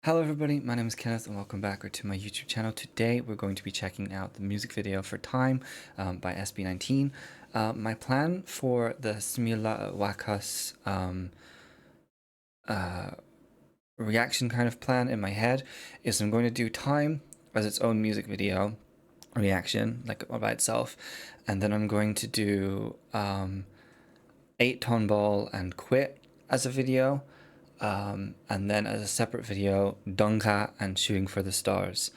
Hello everybody, my name is Kenneth and welcome back to my YouTube channel. Today we're going to be checking out the music video for Time by SB19. My plan for the Smila Wakas reaction kind of plan in my head is I'm going to do Time as its own music video reaction, like all by itself, and then I'm going to do 8-Ton Ball and Quit as a video. And then as a separate video, Donka and Shooting for the Stars.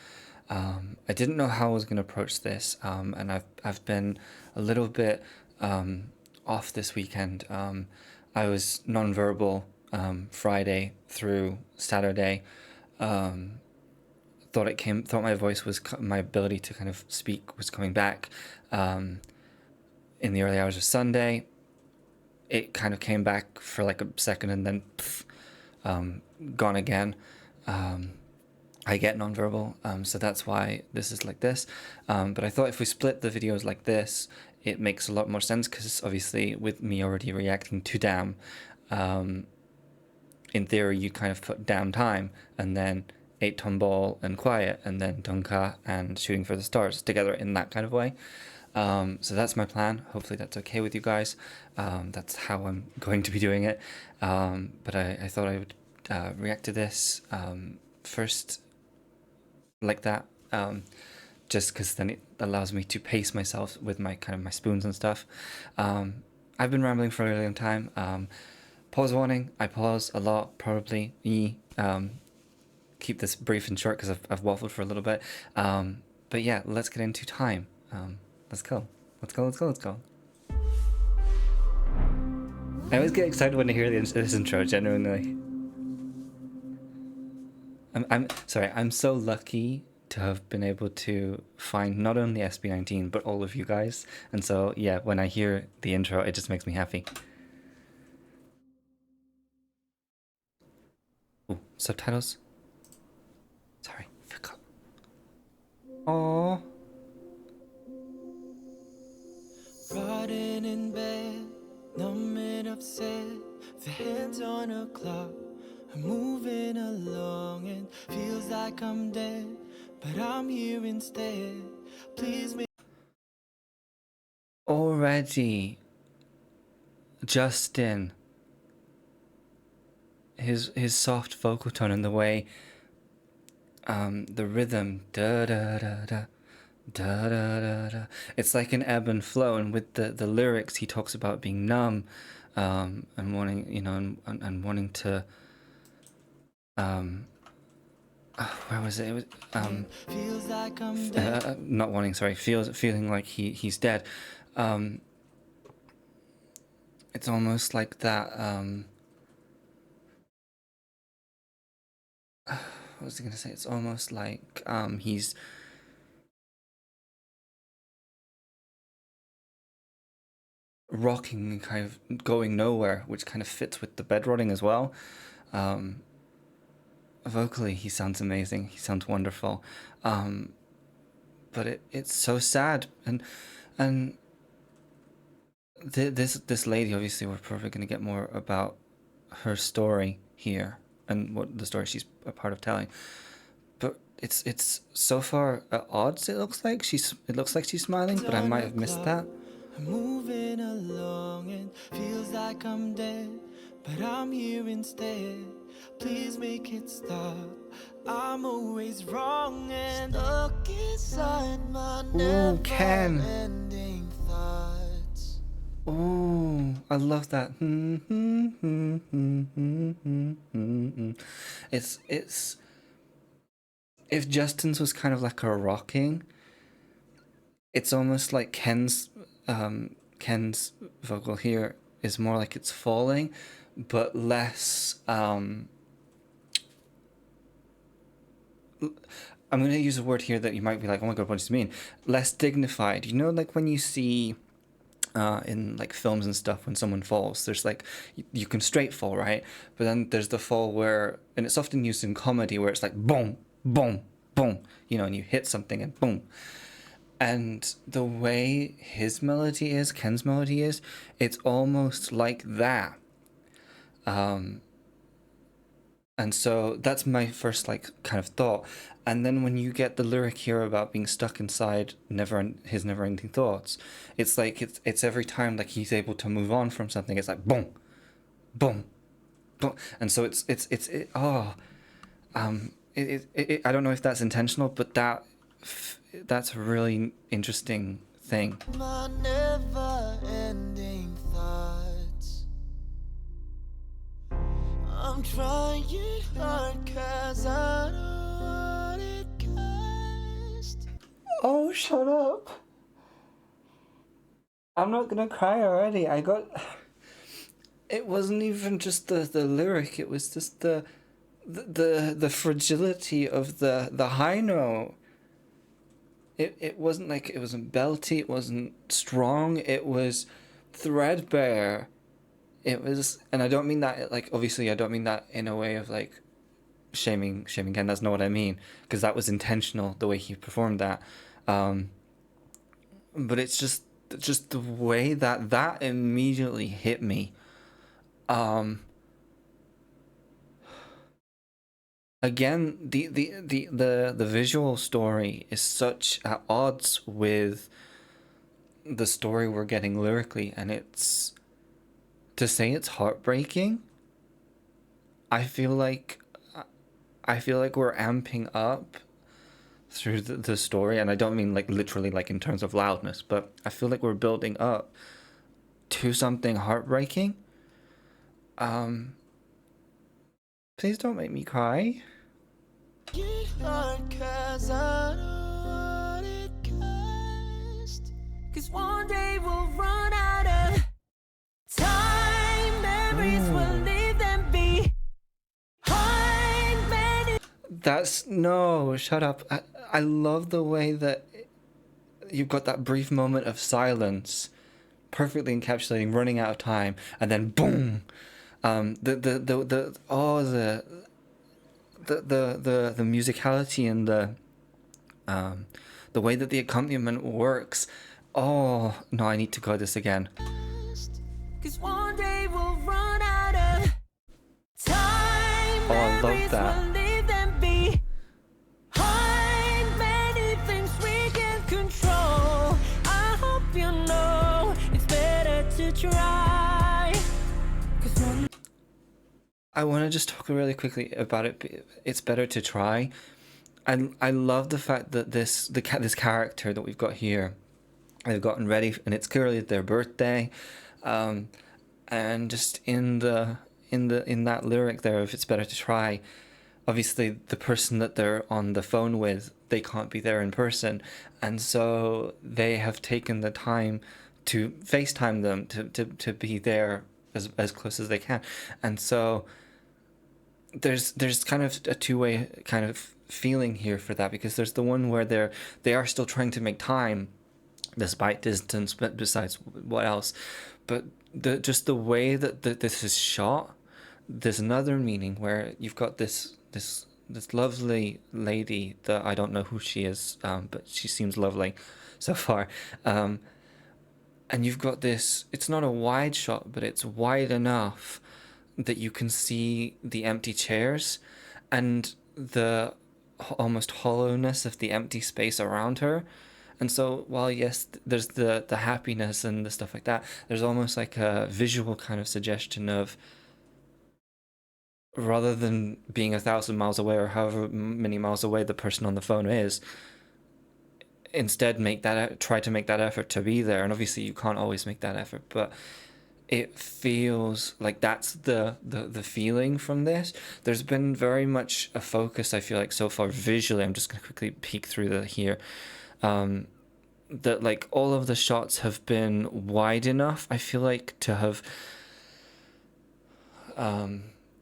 I didn't know how I was going to approach this, and I've been a little bit off this weekend. I was nonverbal Friday through Saturday. Thought my voice was my ability to kind of speak was coming back in the early hours of Sunday. It kind of came back for like a second and then gone again. I get nonverbal, so that's why this is like this. But I thought if we split the videos like this, it makes a lot more sense, because obviously with me already reacting to Damn, in theory you kind of put Damn Time and then 8-Ton Ball and Quiet and then Donka and Shooting for the Stars together in that kind of way. So that's my plan. Hopefully that's okay with you guys. That's how I'm going to be doing it. But I thought I would react to this first like that, just because then it allows me to pace myself with my my spoons and stuff. I've been rambling for a really long time. Pause warning, I pause a lot, probably. Keep this brief and short because I've waffled for a little bit. But yeah, let's get into Time. Let's go. Let's go, let's go, let's go. I always get excited when I hear this intro, genuinely. I'm sorry, I'm so lucky to have been able to find not only SB19, but all of you guys. And so, yeah, when I hear the intro, it just makes me happy. Ooh, subtitles? Sorry, forgot. Aww. Rotting in bed, numb and upset, the hands on a clock. I'm moving along and feels like I'm dead, but I'm here instead. Please make Already, Justin, his soft vocal tone and the way, the rhythm, da da da da. Da, da, da, da. It's like an ebb and flow, and with the lyrics, he talks about being numb, and wanting, and wanting to, where was it? It was feels like I'm dead. not wanting, sorry, feeling like he's dead. It's almost like that. What was I gonna say? It's almost like he's rocking and kind of going nowhere, which kind of fits with the bed rotting as well. Vocally, he sounds amazing. He sounds wonderful, but it's so sad. And this lady, obviously, we're probably going to get more about her story here and what the story she's a part of telling. But it's so far at odds. It looks like she's smiling, but I might have missed that. I'm moving along and feels like I'm dead, but I'm here instead. Please make it stop. I'm always wrong and stuck inside my never-ending thoughts. Ooh, I love that. It's if Justin's was kind of like a rocking, it's almost like Ken's vocal here is more like it's falling, but less. I'm going to use a word here that you might be like, oh my god, what does it mean? Less dignified. You know, like when you see in like films and stuff, when someone falls, there's like, you can straight fall, right? But then there's the fall where, and it's often used in comedy, where it's like boom, boom, boom, and you hit something and boom. And the way his melody is, Ken's melody is, it's almost like that. And so that's my first like kind of thought. And then when you get the lyric here about being stuck inside his never-ending thoughts, it's like it's every time like he's able to move on from something, it's like boom, boom, boom. And so I don't know if that's intentional, but that's a really interesting thing. My never-ending thoughts. I'm trying hard 'cause I don't want it cursed. Oh, shut up. I'm not gonna cry already. It wasn't even just the lyric, it was just the fragility of the high note. It wasn't like it wasn't belty, it wasn't strong, it was threadbare. It was, and I don't mean that like, obviously I don't mean that in a way of like shaming Ken. That's not what I mean, because that was intentional the way he performed that. But it's just the way that immediately hit me. Again, the visual story is such at odds with the story we're getting lyrically, and it's, to say it's heartbreaking, I feel like we're amping up through the story, and I don't mean like literally like in terms of loudness, but I feel like we're building up to something heartbreaking. Please don't make me cry. Get hard 'cause I don't want it cursed. 'Cause one day we'll run out of time. Memories will leave them behind. That's no, shut up. I love the way that you've got that brief moment of silence, perfectly encapsulating running out of time, and then boom, the musicality and the way that the accompaniment works. Oh no, I need to go this again. 'Cause one day we'll run out of time. Oh, I love that. Memories will leave them behind. Many things we can control. I hope you know it's better to try. 'Cause one I want to just talk really quickly about it. It's better to try. I love the fact that this character that we've got here, they've gotten ready, and it's clearly their birthday, and just in that lyric there, if it's better to try, obviously the person that they're on the phone with, they can't be there in person, and so they have taken the time to FaceTime them to be there as close as they can, and so there's kind of a two-way kind of feeling here for that, because there's the one where they are still trying to make time despite distance, but besides what else, but just the way that this is shot, there's another meaning where you've got this lovely lady that I don't know who she is, but she seems lovely so far, and you've got this, it's not a wide shot, but it's wide enough that you can see the empty chairs and the almost hollowness of the empty space around her. And so while yes, there's the happiness and the stuff like that, there's almost like a visual kind of suggestion of, rather than being 1,000 miles away or however many miles away the person on the phone is, instead try to make that effort to be there. And obviously you can't always make that effort, but it feels like that's the feeling from this. There's been very much a focus, I feel like, so far visually. I'm just going to quickly peek through here. That like all of the shots have been wide enough, I feel like, to have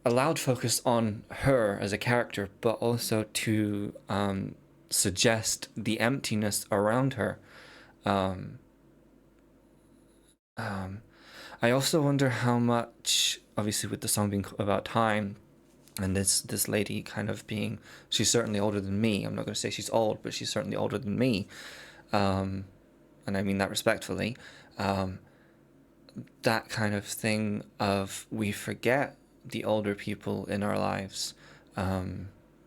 allowed focus on her as a character, but also to suggest the emptiness around her. I also wonder how much, obviously with the song being about time, and this lady kind of being, she's certainly older than me. I'm not going to say she's old, but she's certainly older than me. And I mean that respectfully. That kind of thing of, we forget the older people in our lives.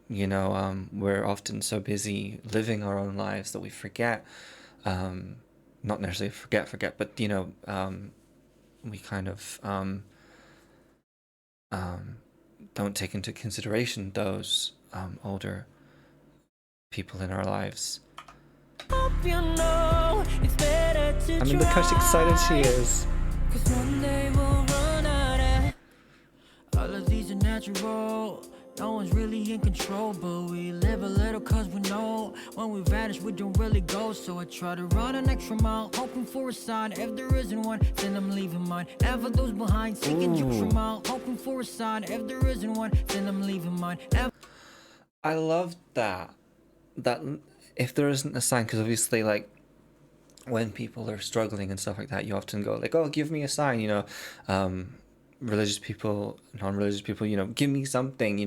We're often so busy living our own lives that we forget, not necessarily forget, but we kind of don't take into consideration those older people in our lives. You know, it's better to I mean, look how excited she is. 'cause one day we'll run out of all of these are natural. No one's really in control, but we live a little cause we know when we vanish we don't really go. So I try to run an extra mile, hoping for a sign. If there isn't one, then I'm leaving mine. Ever those behind, seeking jukes from out, hoping for a sign. If there isn't one, then I'm leaving mine. I love that. That if there isn't a sign, because obviously, like, when people are struggling and stuff like that, you often go like, "Oh, give me a sign," religious people, non-religious people, give me something,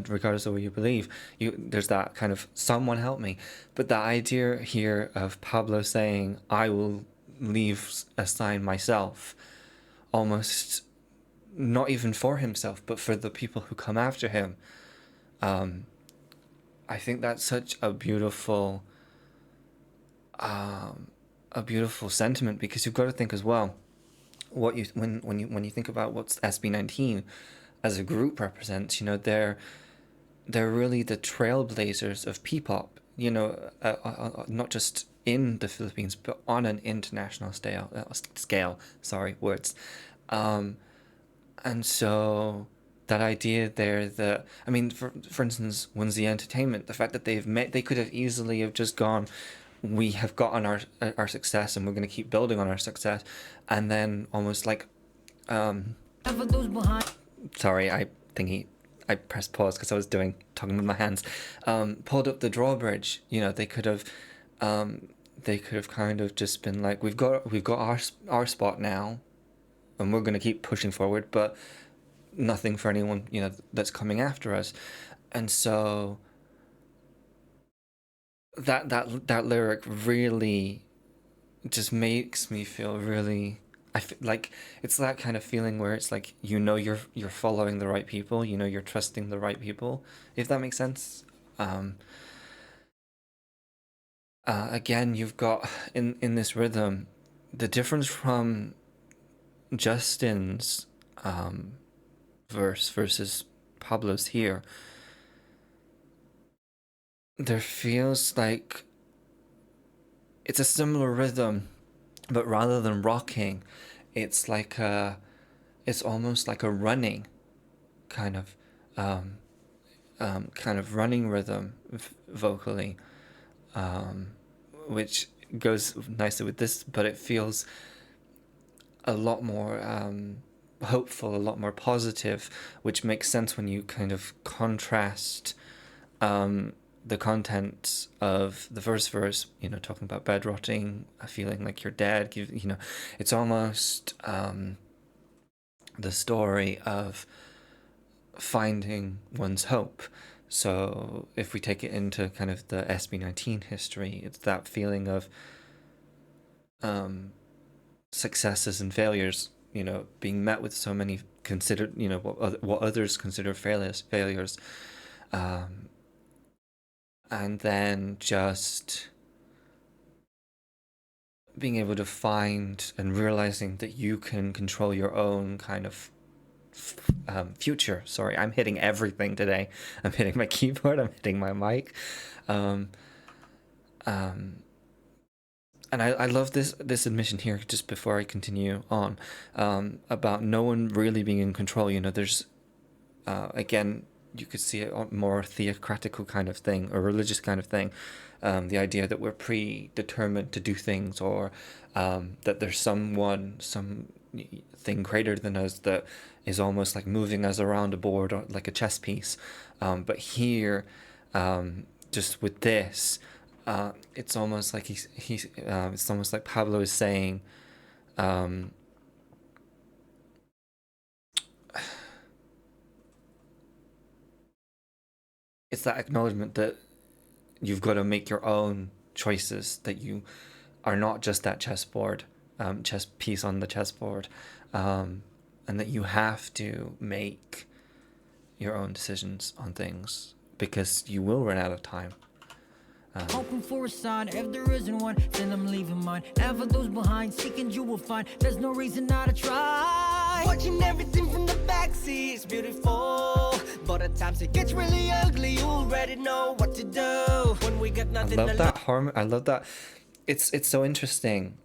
regardless of what you believe. There's that kind of someone help me. But the idea here of Pablo saying, "I will leave a sign myself," almost not even for himself, but for the people who come after him. I think that's such a beautiful sentiment, because you've got to think as well when you think about what SB19 as a group represents. They're really the trailblazers of P-pop. Not just in the Philippines, but on an international scale. Sorry, words. And so that idea there that, I mean, for instance, Whimsy Entertainment, the fact that they could have easily have just gone, we have gotten our success and we're going to keep building on our success, and then almost like sorry, I pressed pause because I was talking with my hands, pulled up the drawbridge. They could have kind of just been like, we've got our spot now and we're going to keep pushing forward, but nothing for anyone that's coming after us. And so that lyric really just makes me feel really, I feel like it's that kind of feeling where it's like, you're following the right people, you're trusting the right people, if that makes sense. Again, you've got in this rhythm the difference from Justin's verse versus Pablo's here. There feels like it's a similar rhythm, but rather than rocking, it's almost like a running kind of running rhythm vocally, which goes nicely with this, but it feels a lot more hopeful, a lot more positive, which makes sense when you kind of contrast the content of the first verse, talking about bed rotting, feeling like you're dead. It's almost the story of finding one's hope. So if we take it into kind of the SB19 history, it's that feeling of successes and failures, being met with so many considered, what others consider failures. And then just being able to find and realizing that you can control your own kind of future. Sorry, I'm hitting everything today. I'm hitting my keyboard, I'm hitting my mic. And I love this admission here, just before I continue on, about no one really being in control. There's, again, you could see a more theocratical kind of thing, or religious kind of thing. The idea that we're predetermined to do things, or that there's something greater than us that is almost like moving us around a board, or like a chess piece. But here, just with this, it's almost like it's almost like Pablo is saying, it's that acknowledgement that you've got to make your own choices, that you are not just that chess piece on the chessboard, and that you have to make your own decisions on things because you will run out of time. Hoping for a sign, if there isn't one, then I'm leaving mine. And for those behind, seeking you will find. There's no reason not to try. Watching everything from the backseat, it's beautiful. But at times it gets really ugly. You already know what to do when we got nothing. I love that harmony. I love that. It's so interesting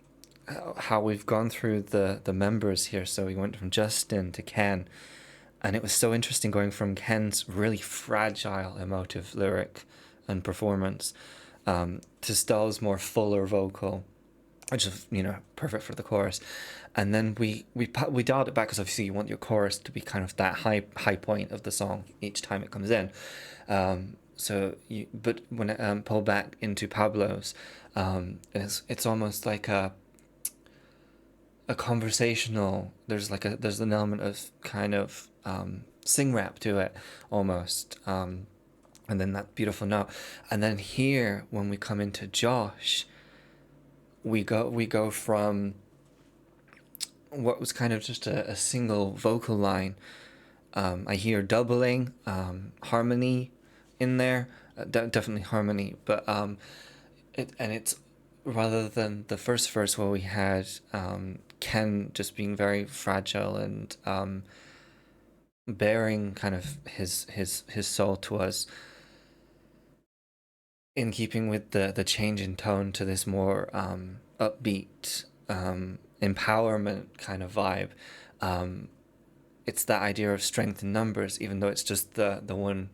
how we've gone through the members here. So we went from Justin to Ken, and it was so interesting going from Ken's really fragile emotive lyric and performance to Stahl's more fuller vocal, which is, you know, perfect for the chorus. And then we dialed it back because obviously you want your chorus to be kind of that high point of the song each time it comes in. But when it pulled back into Pablo's, it's almost like a conversational. There's an element of kind of sing rap to it almost. And then that beautiful note, and then here when we come into Josh, we go from what was kind of just a single vocal line. I hear doubling, harmony in there, definitely harmony, but it's rather than the first verse where we had Ken just being very fragile and bearing kind of his soul to us, in keeping with the change in tone to this more upbeat empowerment kind of vibe. It's that idea of strength in numbers, even though it's just the one,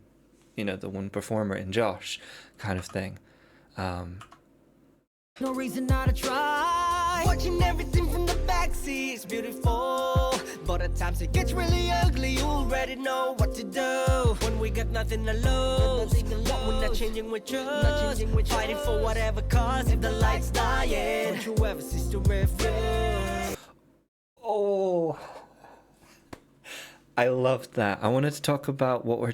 you know, the one performer in Josh kind of thing. No reason not to try. Watching everything from the backseat, it's beautiful. But at times it gets really ugly. You already know what to do when we got nothing to lose. But we're not changing with trust. Fighting for whatever cause. If the light's dying, don't you ever cease to refuse. Oh, I loved that. I wanted to talk about what we're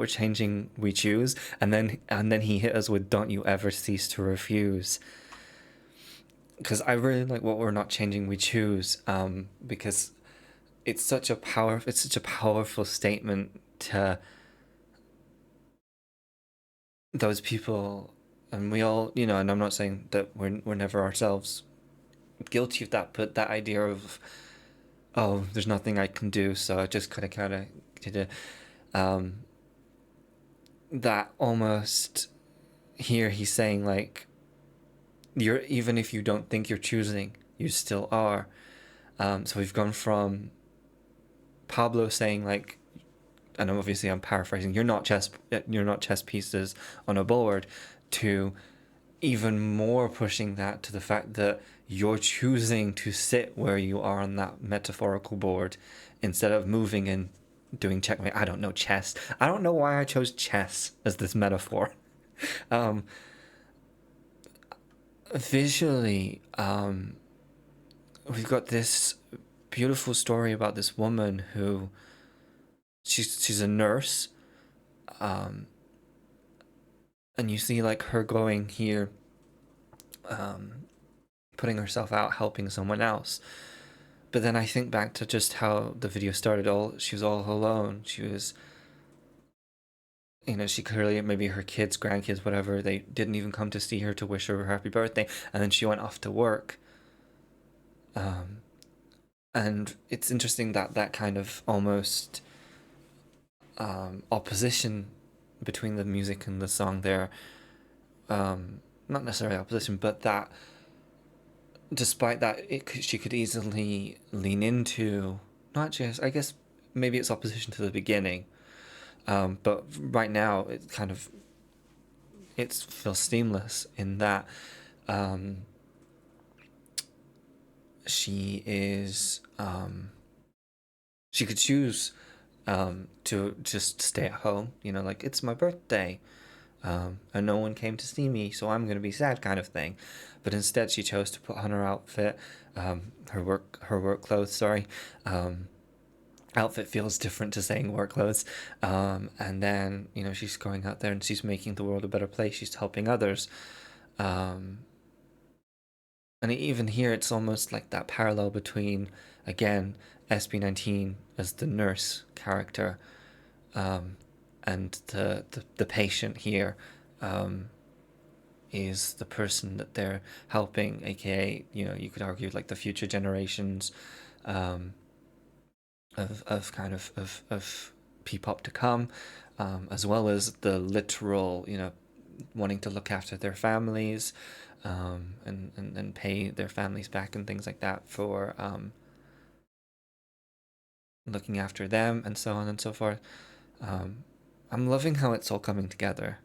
changing, we choose, and then he hit us with "Don't you ever cease to refuse," because I really like what we're not changing, we choose, because it's such a powerful statement to those people, and we all, you know, and I'm not saying that we're never ourselves guilty of that, but that idea of, oh, there's nothing I can do, so I just kind of did it. That almost here he's saying like, you're, even if you don't think you're choosing, you still are. So we've gone from Pablo saying like, and obviously I'm paraphrasing, you're not chess pieces on a board, to even more pushing that to the fact that you're choosing to sit where you are on that metaphorical board instead of moving and doing checkmate. I don't know chess. I don't know why I chose chess as this metaphor. Visually, we've got this beautiful story about this woman who she's a nurse, and you see like her going here, putting herself out, helping someone else. But then I think back to just how the video started. She was all alone. She was, you know, she clearly, maybe her kids, grandkids, whatever, they didn't even come to see her to wish her happy birthday, and then she went off to work. And it's interesting that kind of almost opposition between the music and the song there. Not necessarily opposition, but that despite that, she could easily lean into, not just, I guess maybe it's opposition to the beginning, but right now it kind of, it feels seamless in that she is, she could choose to just stay at home, you know, like, it's my birthday, and no one came to see me, so I'm going to be sad, kind of thing. But instead she chose to put on her outfit, her work clothes, sorry. Outfit feels different to saying work clothes. And then, you know, she's going out there and she's making the world a better place. She's helping others. And even here, it's almost like that parallel between, again, SB19 as the nurse character, and the patient here is the person that they're helping, aka, you know, you could argue like the future generations of kind of P-pop to come, as well as the literal, you know, wanting to look after their families, and pay their families back and things like that for looking after them and so on and so forth. I'm loving how it's all coming together.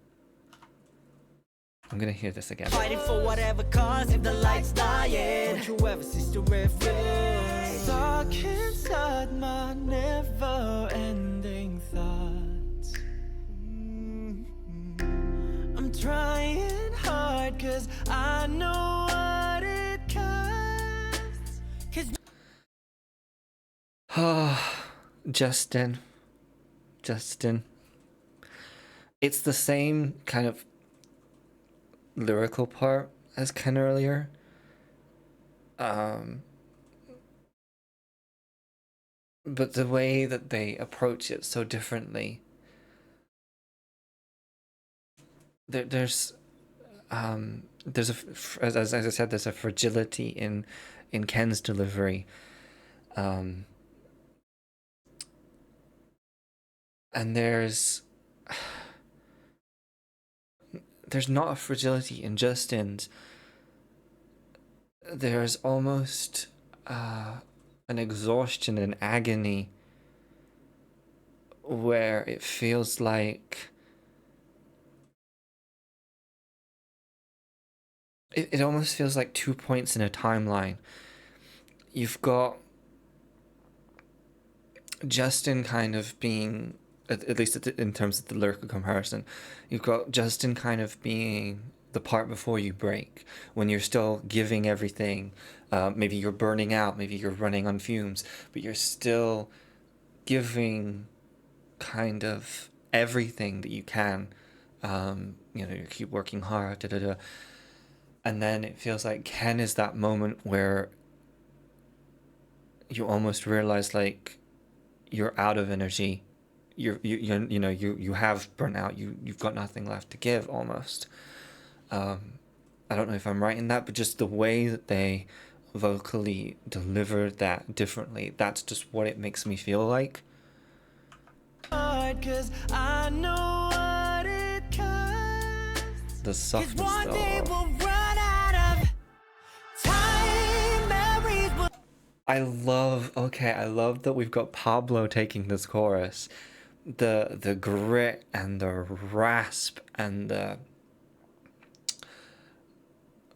I'm gonna hear this again. Fighting for whatever cause if the lights dying. Don't you ever cease to refuse. Stuck inside my never-ending thoughts. I'm trying hard cause I know what it costs. Justin. It's the same kind of lyrical part as Ken earlier. But the way that they approach it so differently. There's a, as I said, there's a fragility in Ken's delivery. And there's not a fragility in Justin's. There's almost an exhaustion and agony where it feels like it almost feels like 2 points in a timeline. You've got Justin kind of being, at least in terms of the lyrical comparison, you've got Justin kind of being the part before you break, when you're still giving everything. Maybe you're burning out, maybe you're running on fumes, but you're still giving kind of everything that you can. You know, you keep working hard, and then it feels like Ken is that moment where you almost realize like you're out of energy. You have burnt out. You've got nothing left to give almost. I don't know if I'm right in that, but just the way that they vocally deliver that differently, that's just what it makes me feel like. Cause I know what it costs. The softness one day though. we'll run out of time, memories will... I love that we've got Pablo taking this chorus. The grit and the rasp and the...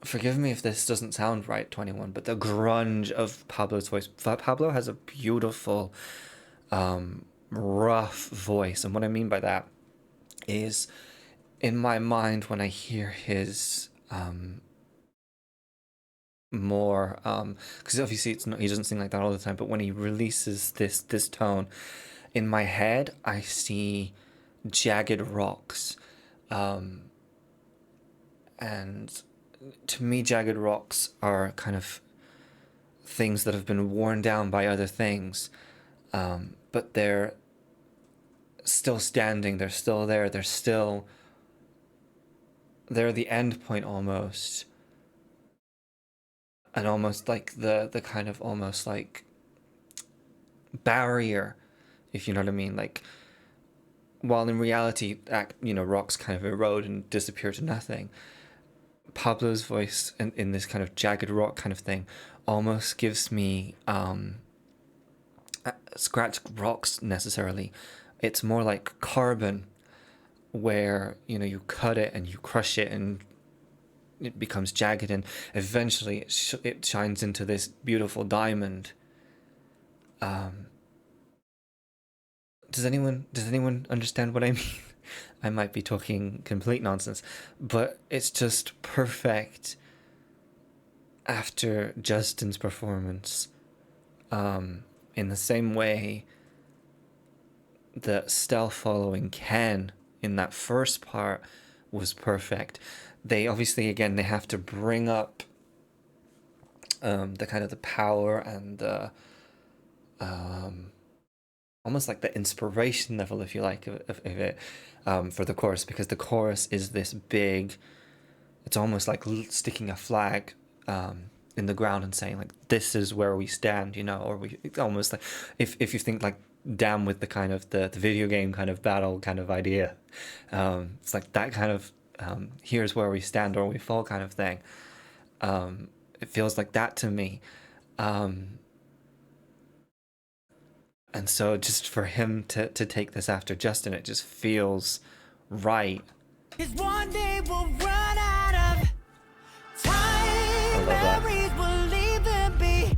Forgive me if this doesn't sound right, 21, but the grunge of Pablo's voice. Pablo has a beautiful, rough voice. And what I mean by that is, in my mind, when I hear his more, because obviously it's not, he doesn't sing like that all the time, but when he releases this tone, in my head, I see jagged rocks. And to me, jagged rocks are kind of things that have been worn down by other things, but they're still standing, they're still there, they're the end point almost, and almost like the kind of almost like barrier, if you know what I mean, like, while in reality, rocks kind of erode and disappear to nothing. Pablo's voice in this kind of jagged rock kind of thing almost gives me scratch rocks necessarily. It's more like carbon, where you cut it and you crush it and it becomes jagged, and eventually it shines into this beautiful diamond. Does anyone understand what I mean? I might be talking complete nonsense, but it's just perfect after Justin's performance. In the same way that stealth following Ken in that first part was perfect. They obviously, again, they have to bring up the kind of the power and the almost like the inspiration level, if you like, of it, for the chorus, because the chorus is this big, it's almost like sticking a flag in the ground and saying like, this is where we stand, you know, or we, it's almost like, if you think like Damn with the kind of the video game kind of battle kind of idea, it's like that kind of here's where we stand or we fall kind of thing. It feels like that to me. And so just for him to take this after Justin, it just feels right. 'Cause one day we'll run out of time. Memories will leave them behind.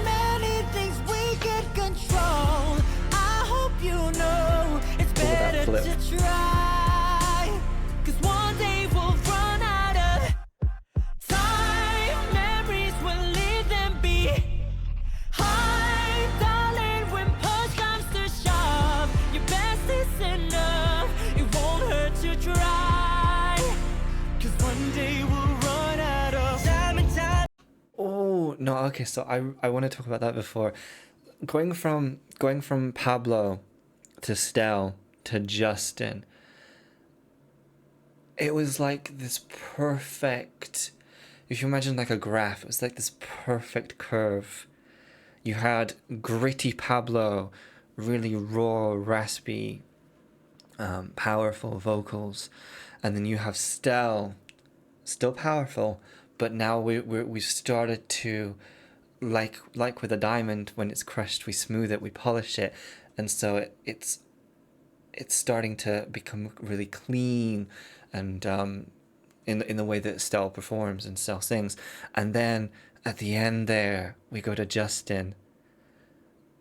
Many things we can control. I hope you know it's better to try. 'Cause one day we'll run out of time. Memories will leave them behind. Darling, when push comes to shove, your best is enough. It won't hurt to try. 'Cause one day we'll run out of time and time. Oh no, okay, so I want to talk about that before. Going from Pablo to Stell to Justin, it was like this perfect, if you imagine like a graph, it was like this perfect curve. You had gritty Pablo, really raw, raspy, powerful vocals, and then you have Stell, still powerful, but now we've started to, like with a diamond, when it's crushed, we smooth it, we polish it, and so it's starting to become really clean, and in the way that Stell performs and Stell sings, and then at the end there we go to Justin,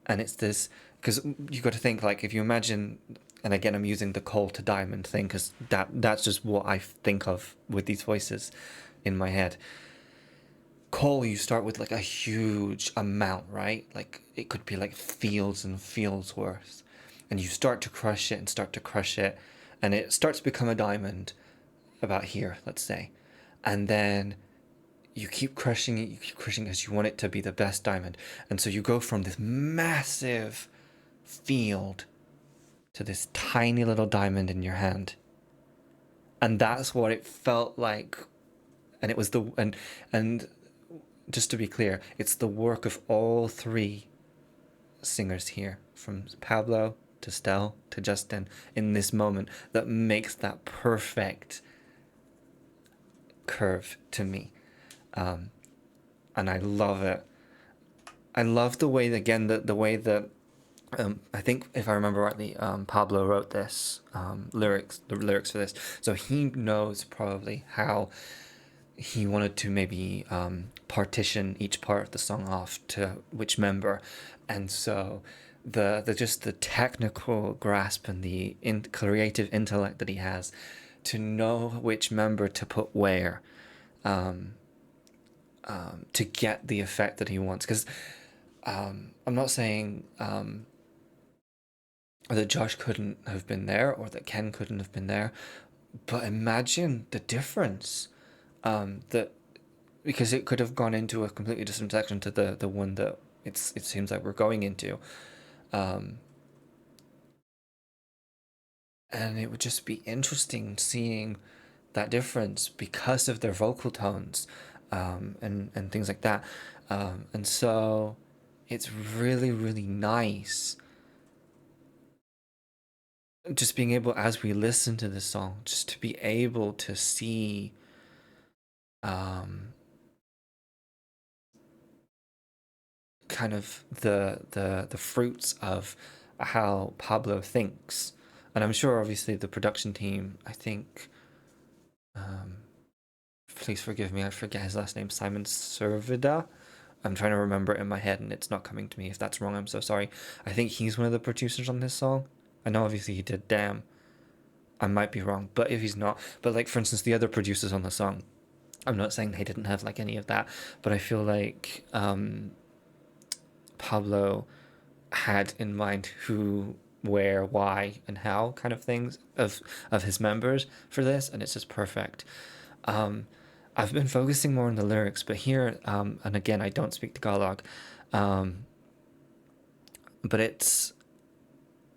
and it's this, because you got to think, like, if you imagine, and again I'm using the coal to diamond thing because that's just what I think of with these voices in my head. Coal, you start with like a huge amount, right? Like it could be like fields and fields worth, and you start to crush it and start to crush it, and it starts to become a diamond about here, let's say, and then you keep crushing it, you keep crushing it because you want it to be the best diamond, and so you go from this massive field to this tiny little diamond in your hand, and that's what it felt like. And it was the and just to be clear, it's the work of all three singers here, from Pablo to Stell to Justin, in this moment that makes that perfect curve to me, and I love it. I love the way, again, the way that I think, if I remember rightly, Pablo wrote this the lyrics for this, so he knows probably how he wanted to maybe partition each part of the song off to which member, and so the just the technical grasp and the creative intellect that he has to know which member to put where, to get the effect that he wants. Because I'm not saying that Josh couldn't have been there or that Ken couldn't have been there, but imagine the difference, that, because it could have gone into a completely different section to the one that it seems like we're going into, and it would just be interesting seeing that difference because of their vocal tones, and things like that, and so it's really, really nice just being able, as we listen to this song, just to be able to see kind of the fruits of how Pablo thinks. And I'm sure obviously the production team, I think, please forgive me, I forget his last name, Simon Servida. I'm trying to remember it in my head and it's not coming to me. If that's wrong, I'm so sorry. I think he's one of the producers on this song. I know obviously he did Damn. I might be wrong, but if he's not, but like for instance, the other producers on the song, I'm not saying they didn't have like any of that, but I feel like Pablo had in mind who, where, why, and how kind of things of his members for this, and it's just perfect. I've been focusing more on the lyrics, but here, and again, I don't speak Tagalog, But it's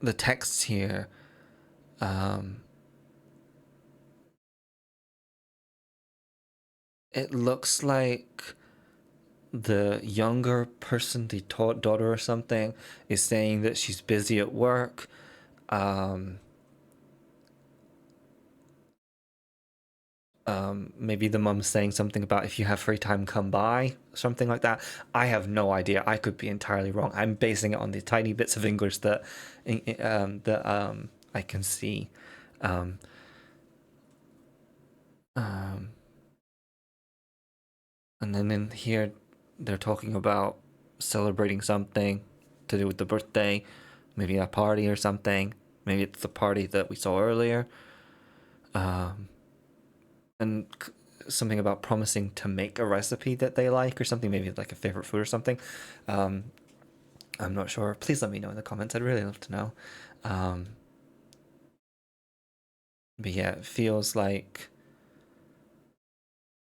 the texts here. It looks like the younger person, the daughter or something, is saying that she's busy at work. Maybe the mum's saying something about if you have free time, come by, something like that. I have no idea. I could be entirely wrong. I'm basing it on the tiny bits of English that I can see. Um, and then in here, they're talking about celebrating something to do with the birthday, maybe a party or something. Maybe it's the party that we saw earlier. And something about promising to make a recipe that they like or something, maybe like a favorite food or something. I'm not sure. Please let me know in the comments. I'd really love to know. But yeah, it feels like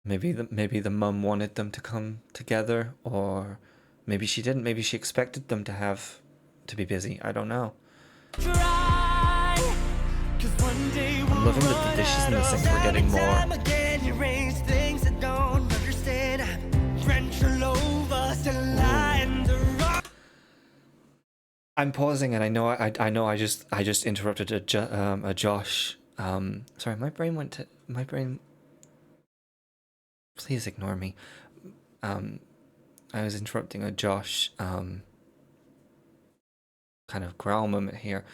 maybe the mum wanted them to come together, or maybe she didn't. Maybe she expected them to be busy. I don't know. I'm loving that the dishes in the sink were getting more. I'm pausing, and I know I just interrupted a Josh. Sorry, my brain. Please ignore me. I was interrupting a Josh kind of growl moment here,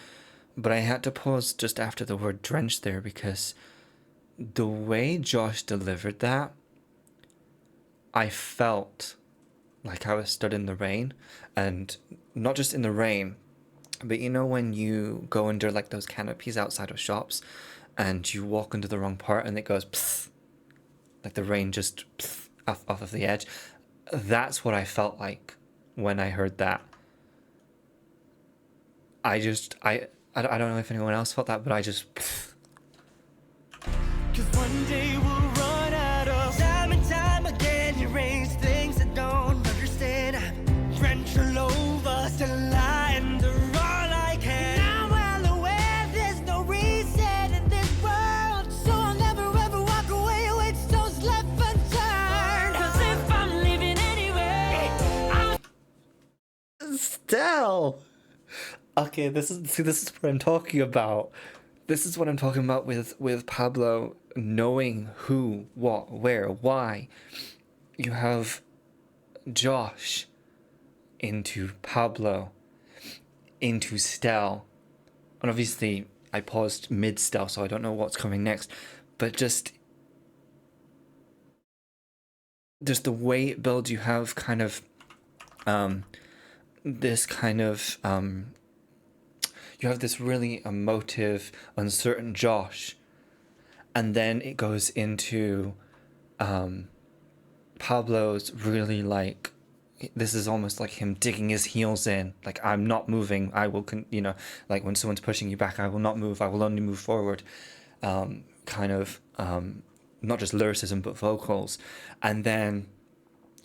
but I had to pause just after the word drenched there because the way Josh delivered that, I felt like I was stood in the rain, and not just in the rain, but you know when you go under like those canopies outside of shops and you walk into the wrong part and it goes psst, like the rain just psst, off of the edge. That's what I felt like when I heard that. I don't know if anyone else felt that, but I just psst. 'Cause one day we'll run out of time and time again. You raise things I don't understand. Drench all over, still lying to all I can. I'm well aware there's no reason in this world, so I'll never ever walk away with stones left unturned. 'Cause if I'm leaving anyway, Stell. Okay, this is what I'm talking about. This is what I'm talking about with Pablo knowing who, what, where, why. You have Josh into Pablo, into Stell. And obviously, I paused mid-Stell, so I don't know what's coming next. But just the way it builds, you have kind of this kind of... you have this really emotive, uncertain Josh, and then it goes into Pablo's really like, this is almost like him digging his heels in, like I'm not moving, I will, like when someone's pushing you back, I will not move, I will only move forward, kind of, not just lyricism but vocals. And then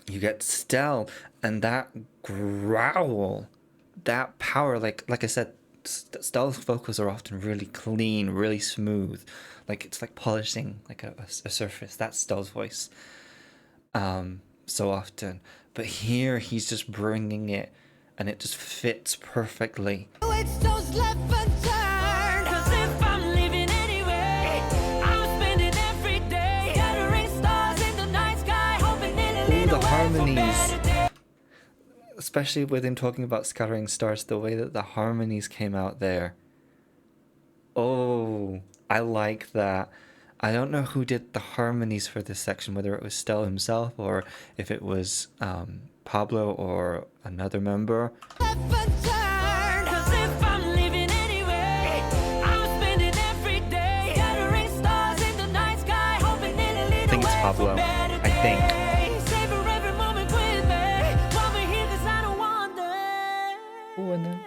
you get Stell and that growl, that power, like I said, Stell's vocals are often really clean, really smooth, like it's like polishing like a surface. That's Stell's voice so often, but here he's just bringing it and it just fits perfectly. it's those left unturned. 'Cause if I'm leaving anyway, I'm spending every day scattering stars in the night sky, hoping it'll lead the away for harmonies, better days. especially with him talking about scattering stars, the way that the harmonies came out there. Oh, I like that. I don't know who did the harmonies for this section, whether it was Stell himself or if it was Pablo or another member. Left unturned. 'Cause if I'm leaving anyway, I'm spending every day scattering stars in the night sky, hoping it'll lead I think it's away for Pablo. better I think. days. Savor every moment with me. While we're here 'cause I don't wander. Oh, and then...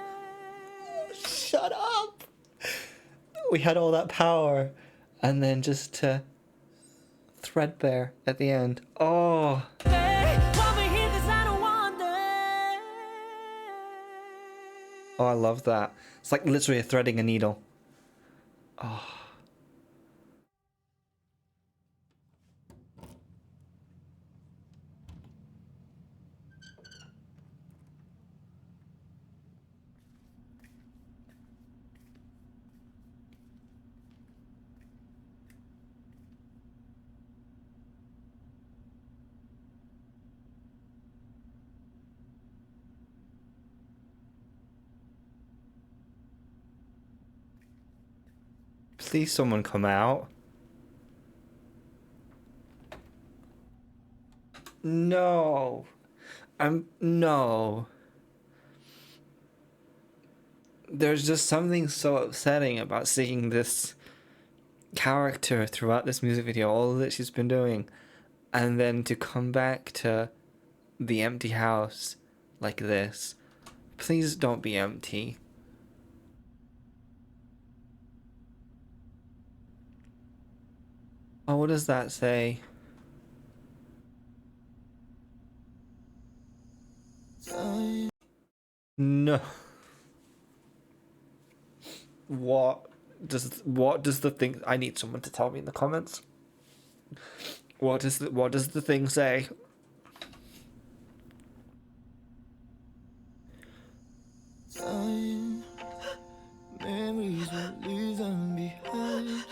Shut up! We had all that power, and then just threadbare at the end. Oh, While we're here 'cause I don't wander. Oh, I love that. It's like literally threading a needle. Oh. Please someone come out. No. No. There's just something so upsetting about seeing this character throughout this music video, all that she's been doing, and then to come back to the empty house like this. Please don't be empty. Oh, what does that say? No. What does the thing? I need someone to tell me in the comments. What does the thing say? Time, memories will leave them behind.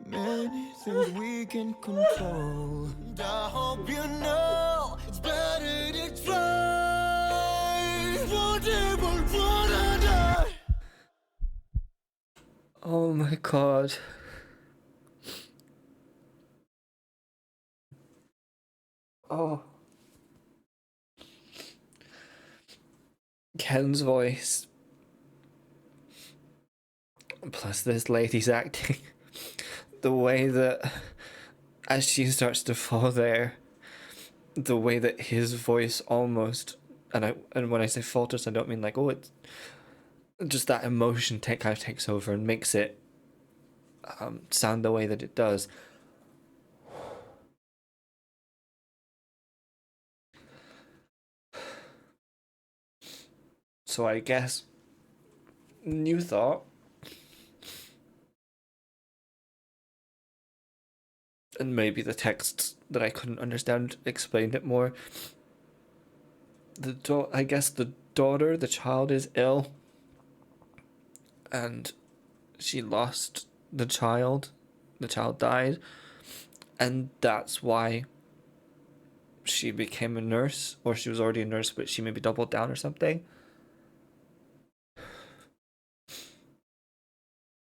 Many things we can control. And I hope you know it's better to try. Whatever, wanna die. Oh my god. Oh. Ken's voice. Plus this lady's acting. The way that as she starts to fall there, the way that his voice almost and when I say falters, I don't mean like, oh, it's just that emotion kind of takes over and makes it sound the way that it does. So I guess new thought, and maybe the texts that I couldn't understand explained it more. I guess the the child is ill, and she lost the child. The child died, and that's why she became a nurse, or she was already a nurse, but she maybe doubled down or something.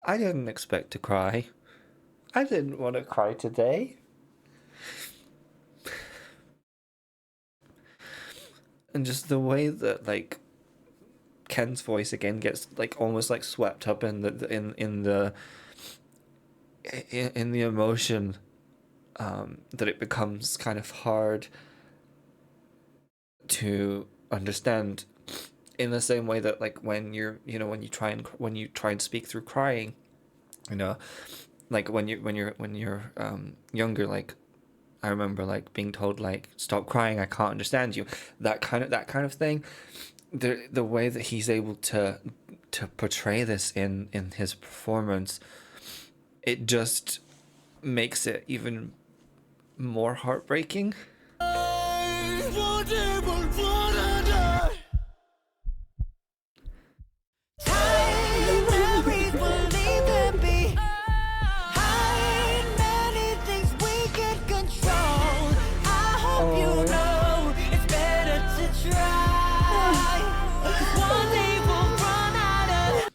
I didn't expect to cry. I didn't want to cry today. And just the way that like Ken's voice again gets like almost like swept up in the emotion, that it becomes kind of hard to understand, in the same way that like when when you try and speak through crying, you know, like when you're younger, like I remember like being told like stop crying, I can't understand you, that kind of thing. The way that he's able to portray this in his performance, it just makes it even more heartbreaking. Whatever, wanna die. Time, memories will leave them behind. Many things we can control. I hope you know it's better to try. 'Cause one day we'll run out of.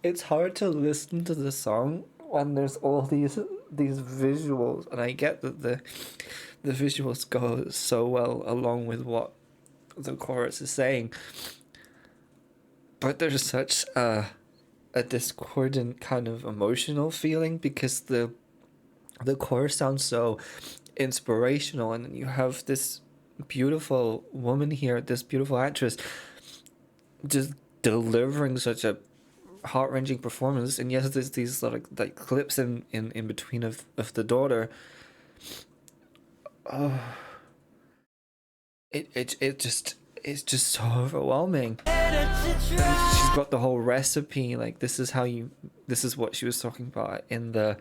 It's hard to listen to the song when there's all these visuals, and I get that the visuals go so well along with what the chorus is saying, but there's such a discordant kind of emotional feeling because the chorus sounds so inspirational, and then you have this beautiful woman here, this beautiful actress, just delivering such a heart-wrenching performance. And yes, there's these like clips in between of the daughter. Oh, it just it's just so overwhelming. better to try. She's got the whole recipe, like this is what she was talking about in the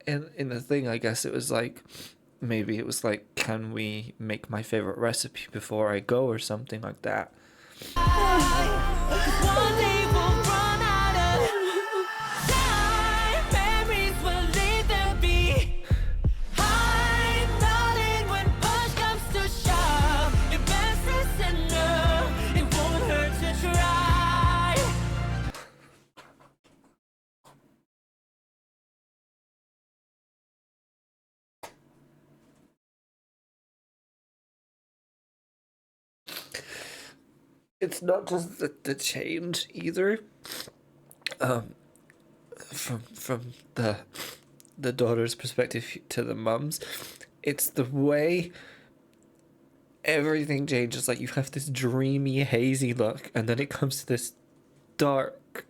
thing. I guess it was like, maybe it was like, can we make my favorite recipe before I go, or something like that. One day we'll run out of time. Memories will leave them behind. Darling, when push comes to shove, your best is enough. It won't hurt to try. It's not just the change either. From the daughter's perspective to the mum's, it's the way everything changes. Like, you have this dreamy, hazy look, and then it comes to this dark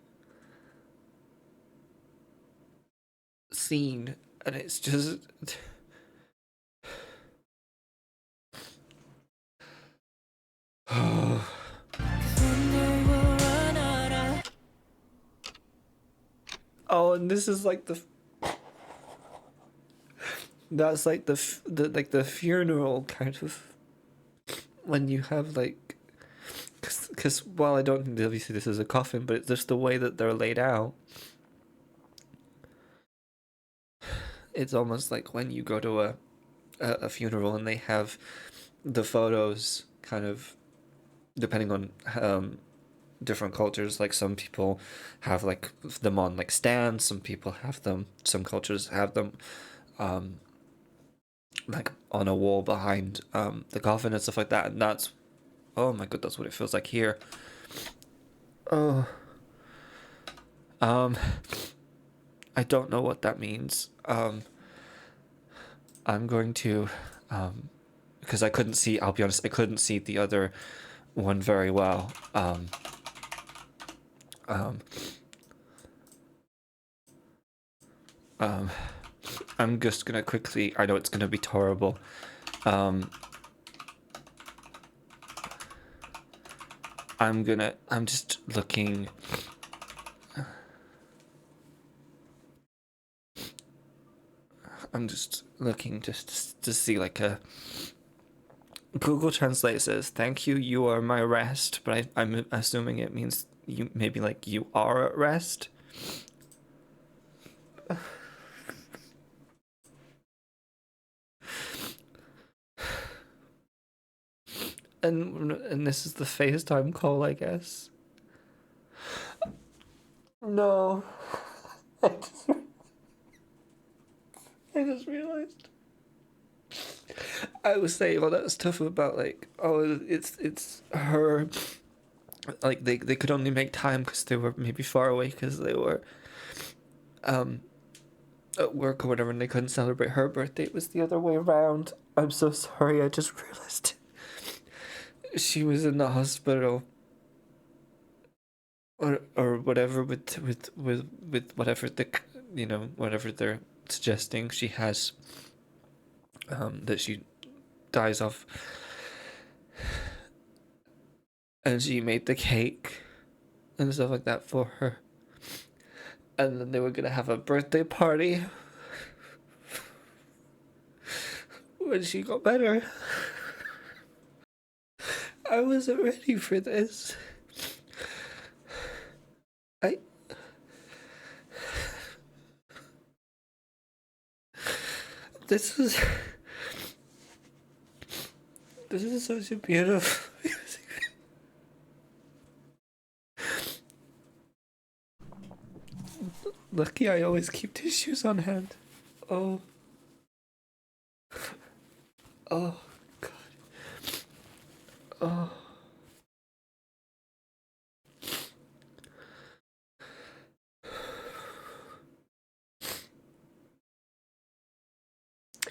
scene, and it's just Someday we'll run out of. oh, and this is like that's like the funeral kind of, when you have like, because while I don't think obviously this is a coffin, but it's just the way that they're laid out. It's almost like when you go to a funeral and they have the photos kind of, depending on different cultures. Like, some people have like them on like stands, some people have them, some cultures have them like on a wall behind the coffin and stuff like that. And that's, oh my god, that's what it feels like here. Oh, I don't know what that means. I'm going to, because I couldn't see, I'll be honest, I couldn't see the other one very well. I'm just gonna quickly, I know it's gonna be horrible. I'm just looking. I'm just looking just to see like a Google Translate says, "Thank you, you are my rest," but I'm assuming it means you, maybe like you are at rest. And this is the FaceTime call, I guess. No, I just realized. I was saying all that stuff about like, oh, it's her. Like, they could only make time because they were maybe far away because they were at work or whatever, and they couldn't celebrate her birthday. It was the other way around. I'm so sorry. I just realized she was in the hospital or whatever with whatever the, you know, whatever they're suggesting she has, that she dies of. And she made the cake and stuff like that for her. And then they were gonna have a birthday party when she got better. I wasn't ready for this. This is such a beautiful music. Lucky I always keep tissues on hand. Oh. Oh, God. Oh.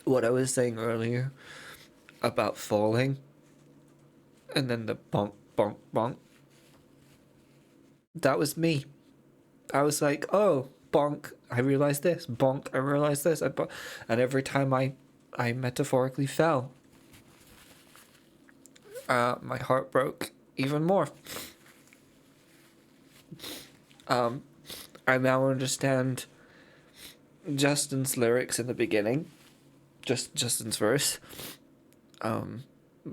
What I was saying earlier about falling, and then the bonk, bonk, bonk, that was me. I was like, oh, bonk, I realized this. Bonk, I realized this. And every time I metaphorically fell. my heart broke even more. I now understand Justin's lyrics in the beginning, just Justin's verse,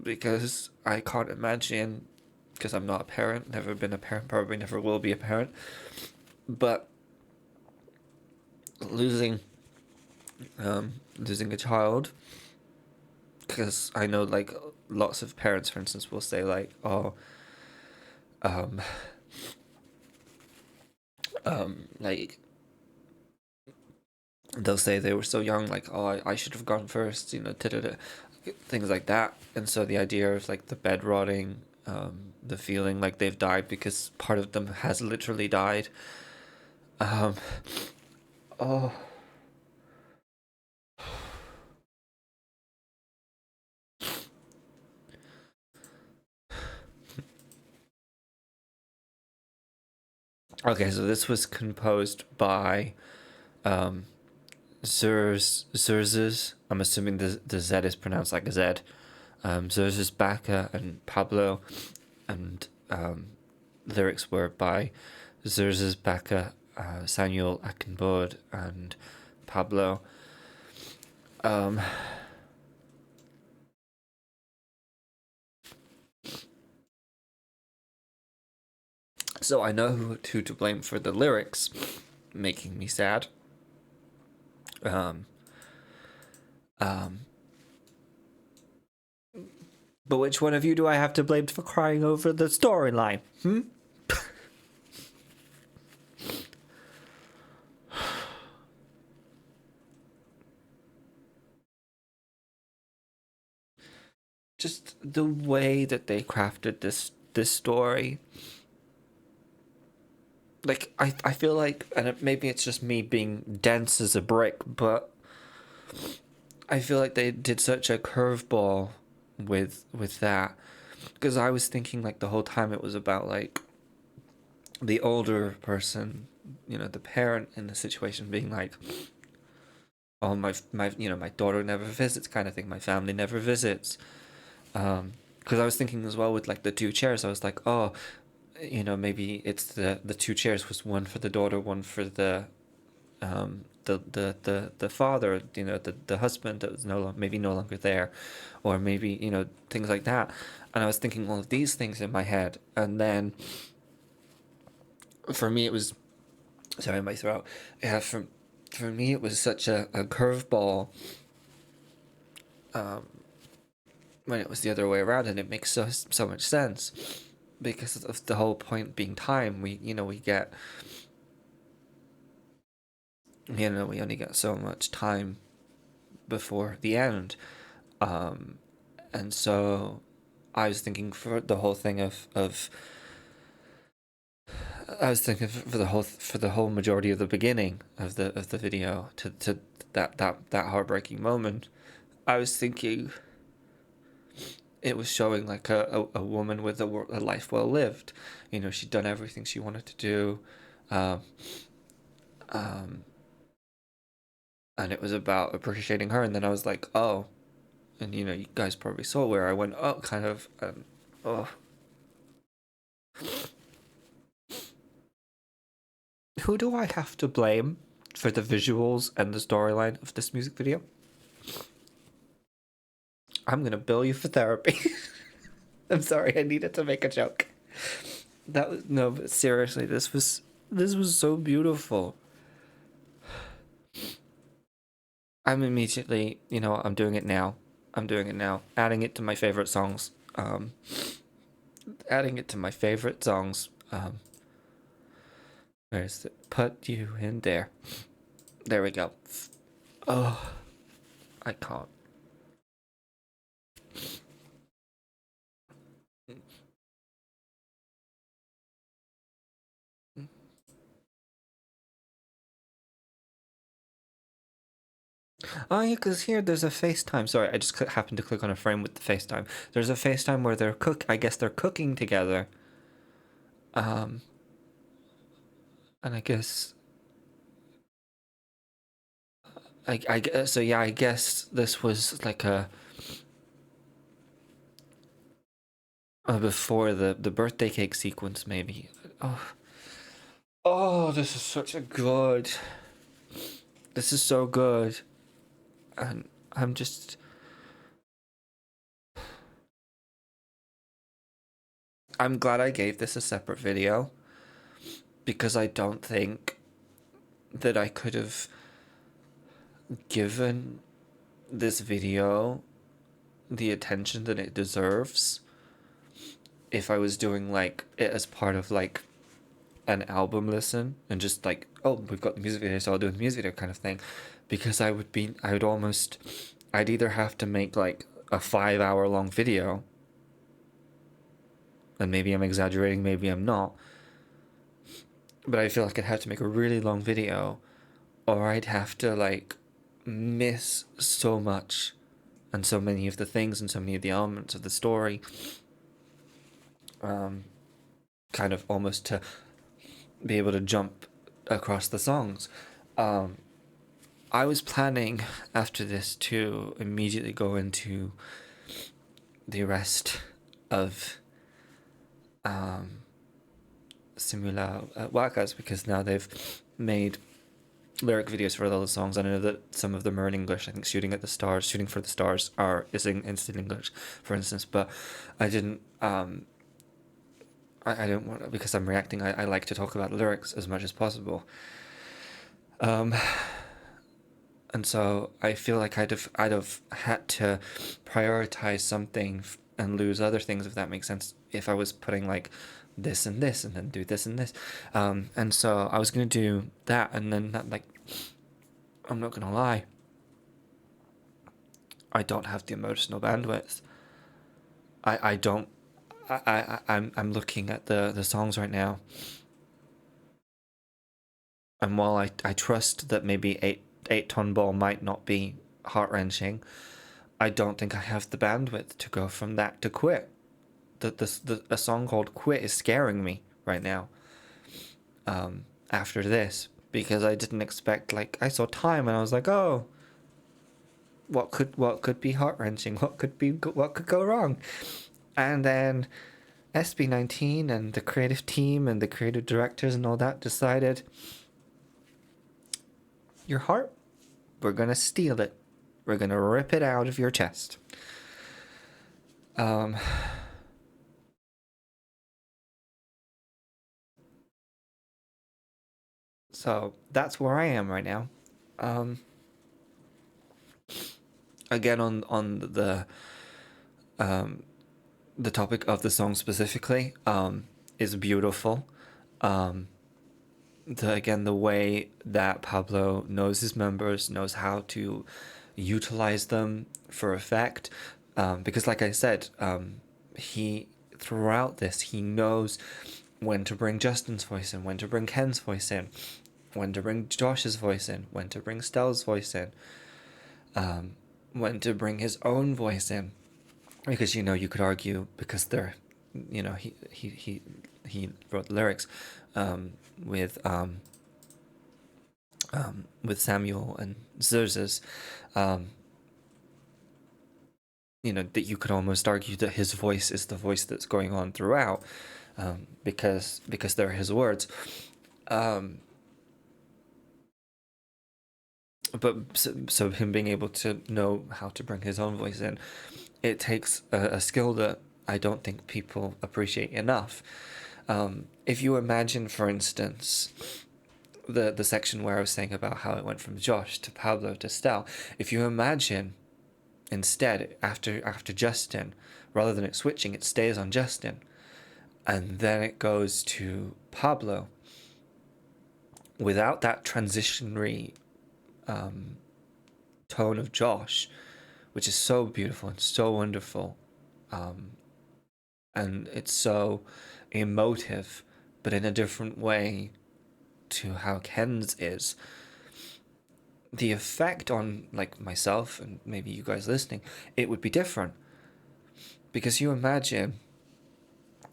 because I can't imagine, because I'm not a parent, never been a parent, probably never will be a parent, but losing losing a child, because I know like lots of parents, for instance, will say like, oh, um, like they'll say they were so young, like, oh, I should have gone first, da-da-da, things like that. And so the idea of like the bed rotting, the feeling like they've died because part of them has literally died. Oh, okay. So this was composed by Zerzes. I'm assuming the Z is pronounced like a Z. Zerzes Baca and Pablo, and lyrics were by Zerzes Baca, Samuel Akinbod, and Pablo. So I know who to blame for the lyrics making me sad. Um, um, but which one of you do I have to blame for crying over the storyline? Just the way that they crafted this story. Like I feel like, and maybe it's just me being dense as a brick, but I feel like they did such a curveball with that, because I was thinking like the whole time it was about like the older person, the parent in the situation being like, oh, my daughter never visits, kind of thing, my family never visits. Because I was thinking as well with like the two chairs, I was like, oh, maybe it's the two chairs was one for the daughter, one for the father, the husband that was maybe no longer there, or maybe things like that. And I was thinking all of these things in my head, and then for me it was, sorry, my throat. Yeah, for me it was such a curveball, when it was the other way around, and it makes so much sense because of the whole point being time. We get, we only get so much time before the end. And so I was thinking for the whole thing of I was thinking for the whole majority of the beginning of the video to that heartbreaking moment. I was thinking it was showing like a woman with a life well lived. She'd done everything she wanted to do, um, um, and it was about appreciating her. And then I was like, oh, and you guys probably saw where I went, oh, kind of, oh. Who do I have to blame for the visuals and the storyline of this music video? I'm gonna bill you for therapy. I'm sorry, I needed to make a joke. That was no, but seriously, this was so beautiful. I'm immediately, I'm doing it now. I'm doing it now. Adding it to my favorite songs. Adding it to my favorite songs. Where's it? Put you in there. There we go. Oh, I can't. Oh yeah, because here there's a FaceTime. Sorry, I just happened to click on a frame with the FaceTime. There's a FaceTime where they're I guess they're cooking together. Um, and I guess so yeah, I guess this was like before the birthday cake sequence, maybe. Oh, this is such a good. This is so good, and I'm just. I'm glad I gave this a separate video because I don't think that I could have given this video the attention that it deserves if I was doing like it as part of like an album listen and just like, oh, we've got the music video, so I'll do the music video kind of thing. Because I'd either have to make like a 5 hour long video, and maybe I'm exaggerating, maybe I'm not, but I feel like I'd have to make a really long video, or I'd have to like miss so much and so many of the things and so many of the elements of the story, kind of almost to be able to jump across the songs. I was planning after this to immediately go into the rest of Simula Wakas, because now they've made lyric videos for all the songs. I know that some of them are in English. I think Shooting for the Stars is in instant English, for instance. But I didn't. I don't want, because I'm reacting. I like to talk about lyrics as much as possible. And so I feel like I'd have had to prioritize something and lose other things, if that makes sense, if I was putting like this and this and then do this and this. And so I was gonna do that, and then that, like, I'm not gonna lie, I don't have the emotional bandwidth. I don't. I'm looking at the songs right now, and while I trust that maybe eight ton ball might not be heart wrenching, I don't think I have the bandwidth to go from that to Quit. A song called Quit is scaring me right now. After this, because I didn't expect, like, I saw Time and I was like, oh, what could be heart wrenching? What could go wrong? And then SB19 and the creative team and the creative directors and all that decided, your heart, we're gonna steal it. We're gonna rip it out of your chest. So that's where I am right now. Again, on the topic of the song specifically, is beautiful. The way that Pablo knows his members, knows how to utilize them for effect, because like I said, he throughout this, he knows when to bring Justin's voice in, when to bring Ken's voice in, when to bring Josh's voice in, when to bring Stell's voice in, when to bring his own voice in, because you could argue, because they're, he wrote the lyrics with Samuel and Zerz's, that you could almost argue that his voice is the voice that's going on throughout, because they're his words. But so him being able to know how to bring his own voice in, it takes a skill that I don't think people appreciate enough. If you imagine, for instance, the section where I was saying about how it went from Josh to Pablo to Stel, if you imagine instead, after Justin, rather than it switching, it stays on Justin, and then it goes to Pablo without that transitionary tone of Josh, which is so beautiful and so wonderful, and it's so emotive, but in a different way to how Ken's is. The effect on, like, myself and maybe you guys listening, it would be different, because you imagine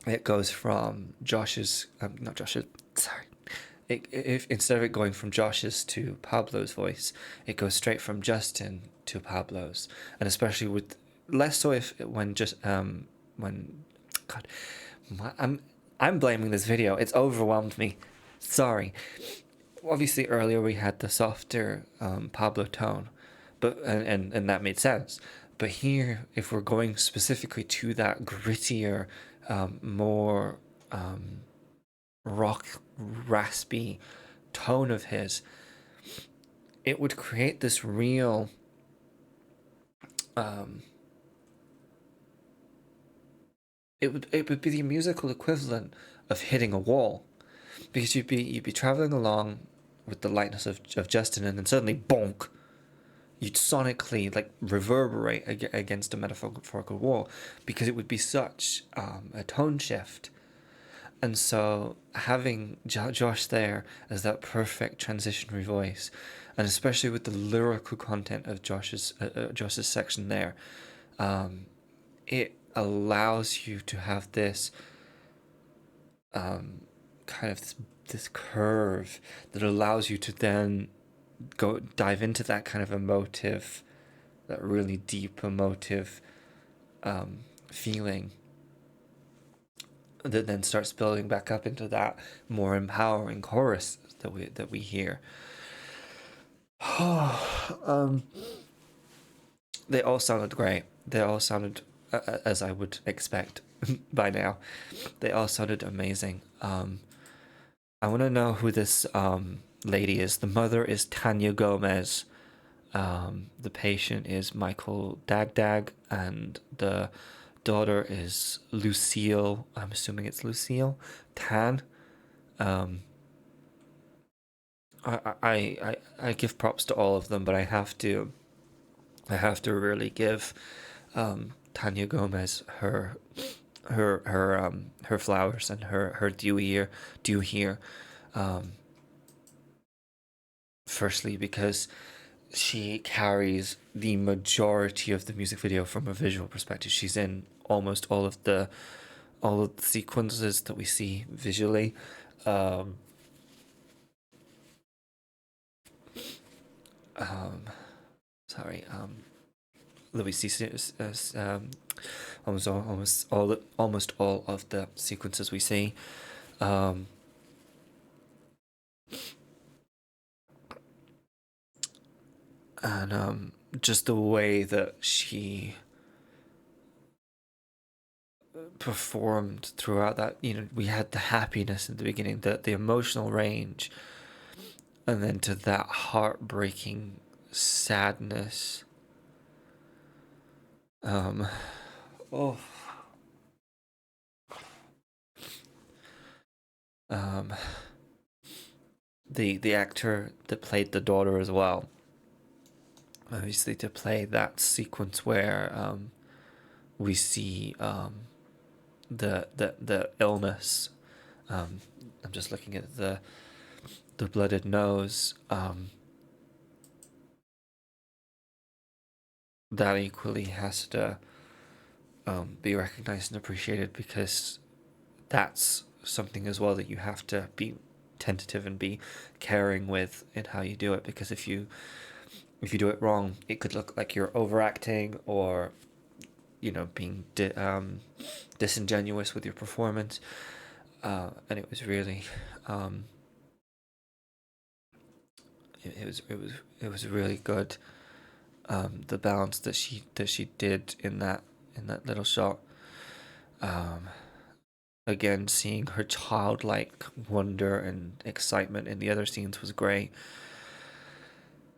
it goes from if instead of it going from Josh's to Pablo's voice, it goes straight from Justin to Pablo's, and especially with less so if when God, I'm blaming this video. It's overwhelmed me. Sorry. Obviously, earlier we had the softer Pablo tone, but and that made sense. But here, if we're going specifically to that grittier, more rock, raspy tone of his, it would create this real it would be the musical equivalent of hitting a wall, because you'd be traveling along with the lightness of Justin, and then suddenly bonk, you'd sonically like reverberate against a metaphorical wall, because it would be such a tone shift. And so having Josh there as that perfect transitionary voice, and especially with the lyrical content of Josh's section there, it allows you to have this kind of this curve that allows you to then go dive into that kind of emotive, that really deep emotive feeling, that then starts building back up into that more empowering chorus that we hear. They all sounded great. They all sounded as I would expect by now. They all sounded amazing. I want to know who this lady is. The mother is Tanya Gomez. The patient is Michael Dagdag, and the daughter is Lucille. I'm assuming it's Lucille Tan. I give props to all of them, but I have to really give Tanya Gomez her flowers and her due here. Firstly, because she carries the majority of the music video from a visual perspective. She's in almost all of the sequences that we see visually. Sorry. That we see almost all of the sequences we see. And just the way that she performed throughout that, we had the happiness in the beginning, the emotional range, and then to that heartbreaking sadness. The actor that played the daughter as well, obviously, to play that sequence where we see the illness. I'm just looking at the blooded nose. That equally has to be recognized and appreciated, because that's something as well that you have to be tentative and be caring with in how you do it, because if you do it wrong, it could look like you're overacting, or being disingenuous with your performance. And it was really it was really good, the balance that she did in that little shot. Again, seeing her childlike wonder and excitement in the other scenes was great.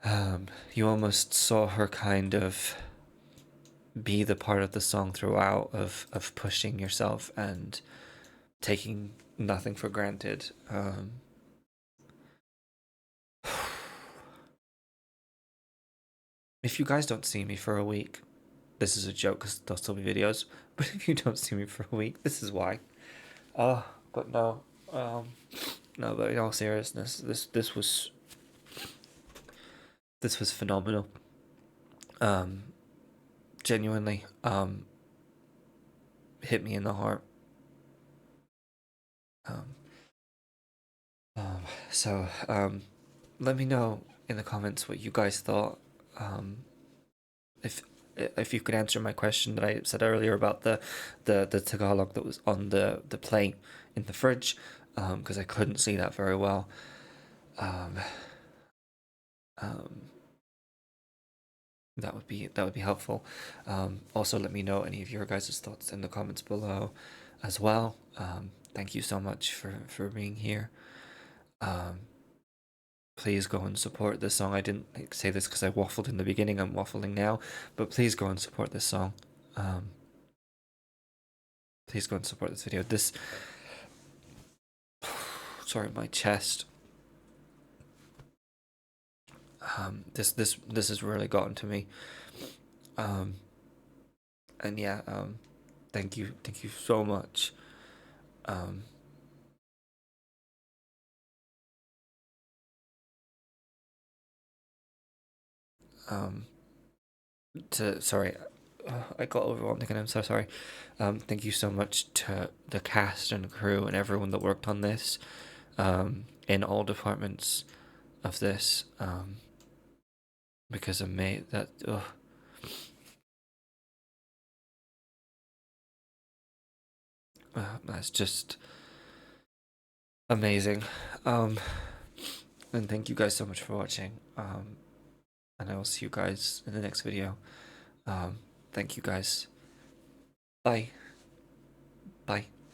You almost saw her kind of be the part of the song throughout, of pushing yourself and taking nothing for granted. If you guys don't see me for a week, this is a joke because there'll still be videos, but if you don't see me for a week, this is why. But no, no, but in all seriousness, this was phenomenal. Genuinely, hit me in the heart. So let me know in the comments what you guys thought. If if you could answer my question that I said earlier about the Tagalog that was on the plate in the fridge, because I couldn't see that very well. Um, um, that would be helpful. Also, let me know any of your guys' thoughts in the comments below, as well. Thank you so much for being here. Um, please go and support this song. I didn't say this because I waffled in the beginning. I'm waffling now, but please go and support this song. Um, please go and support this video. This, sorry, my chest. This has really gotten to me. Um, and yeah. Thank you so much. Um, um, to sorry, I got overwhelmed again. I'm so sorry. Thank you so much to the cast and crew and everyone that worked on this. In all departments of this. Because of me, that's just amazing. And thank you guys so much for watching. And I will see you guys in the next video. Thank you guys. Bye. Bye.